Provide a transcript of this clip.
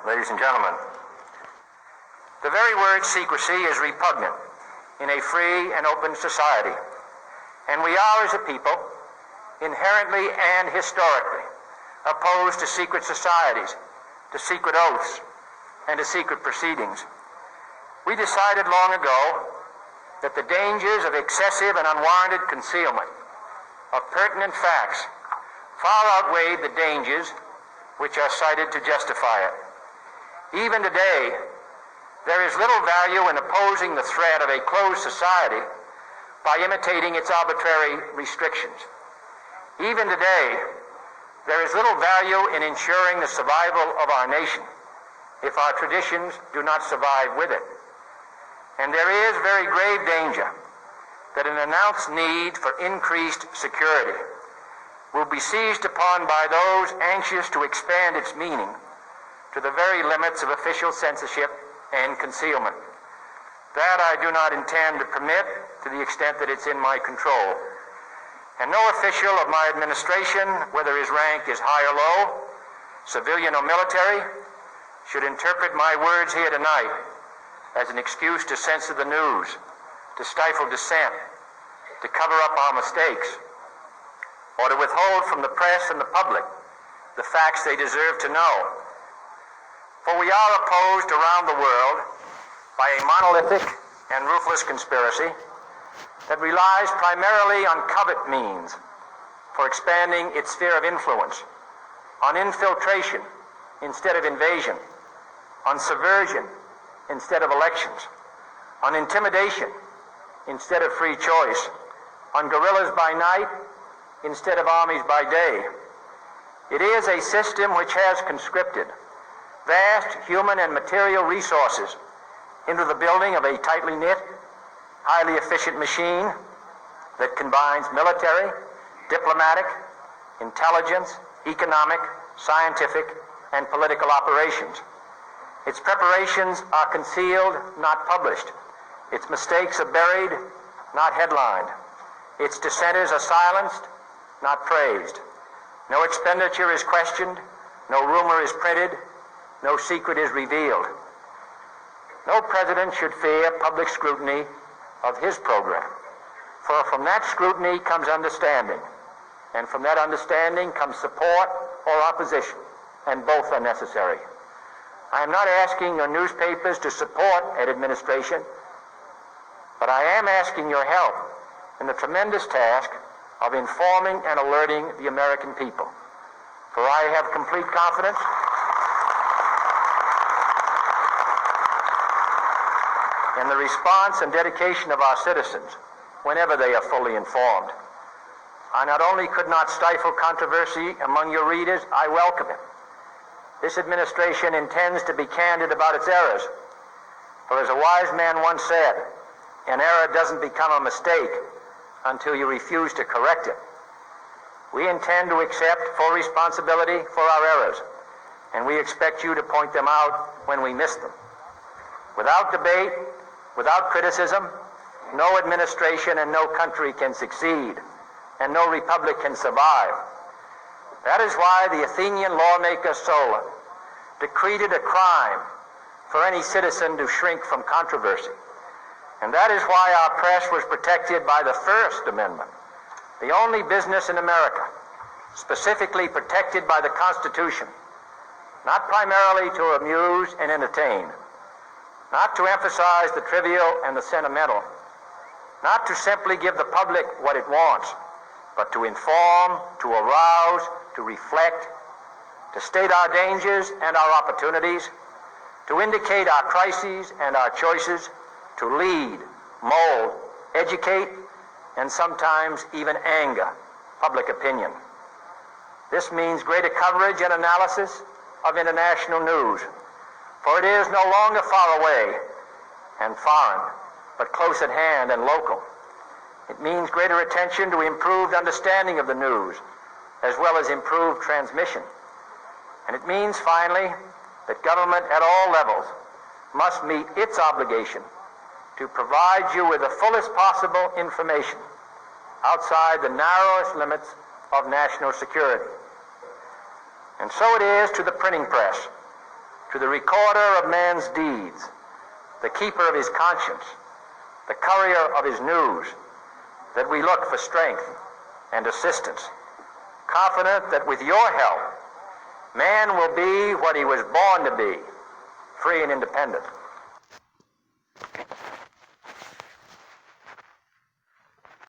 Ladies and gentlemen, the very word secrecy is repugnant in a free and open society, and we are, as a people, inherently and historically opposed to secret societies, to secret oaths, and to secret proceedings. We decided long ago that the dangers of excessive and unwarranted concealment of pertinent facts far outweighed the dangers which are cited to justify it. Even today, there is little value in opposing the threat of a closed society by imitating its arbitrary restrictions. Even today, there is little value in ensuring the survival of our nation if our traditions do not survive with it. And there is very grave danger that an announced need for increased security will be seized upon by those anxious to expand its meaning to the very limits of official censorship and concealment. That I do not intend to permit to the extent that it's in my control. And no official of my administration, whether his rank is high or low, civilian or military, should interpret my words here tonight as an excuse to censor the news, to stifle dissent, to cover up our mistakes, or to withhold from the press and the public the facts they deserve to know. For we are opposed around the world by a monolithic and ruthless conspiracy that relies primarily on covert means for expanding its sphere of influence, on infiltration instead of invasion, on subversion instead of elections, on intimidation instead of free choice, on guerrillas by night instead of armies by day. It is a system which has conscripted vast human and material resources into the building of a tightly knit, highly efficient machine that combines military, diplomatic, intelligence, economic, scientific, and political operations. Its preparations are concealed, not published. Its mistakes are buried, not headlined. Its dissenters are silenced, not praised. No expenditure is questioned, no rumor is printed, no secret is revealed. No president should fear public scrutiny of his program, for from that scrutiny comes understanding, and from that understanding comes support or opposition, and both are necessary. I am not asking your newspapers to support an administration, but I am asking your help in the tremendous task of informing and alerting the American people. For I have complete confidence in the response and dedication of our citizens whenever they are fully informed. I not only could not stifle controversy among your readers, I welcome it. This administration intends to be candid about its errors. For as a wise man once said, an error doesn't become a mistake until you refuse to correct it. We intend to accept full responsibility for our errors, and we expect you to point them out when we miss them. Without debate, without criticism, no administration and no country can succeed, and no republic can survive. That is why the Athenian lawmaker Solon decreed it a crime for any citizen to shrink from controversy. And that is why our press was protected by the First Amendment, the only business in America specifically protected by the Constitution, not primarily to amuse and entertain, not to emphasize the trivial and the sentimental, not to simply give the public what it wants, but to inform, to arouse, to reflect, to state our dangers and our opportunities, to indicate our crises and our choices, to lead, mold, educate, and sometimes even anger public opinion. This means greater coverage and analysis of international news, for it is no longer far away and foreign, but close at hand and local. It means greater attention to improved understanding of the news, as well as improved transmission. And it means, finally, that government at all levels must meet its obligation to provide you with the fullest possible information outside the narrowest limits of national security. And so it is to the printing press, to the recorder of man's deeds, the keeper of his conscience, the courier of his news, that we look for strength and assistance, confident that with your help, man will be what he was born to be, free and independent.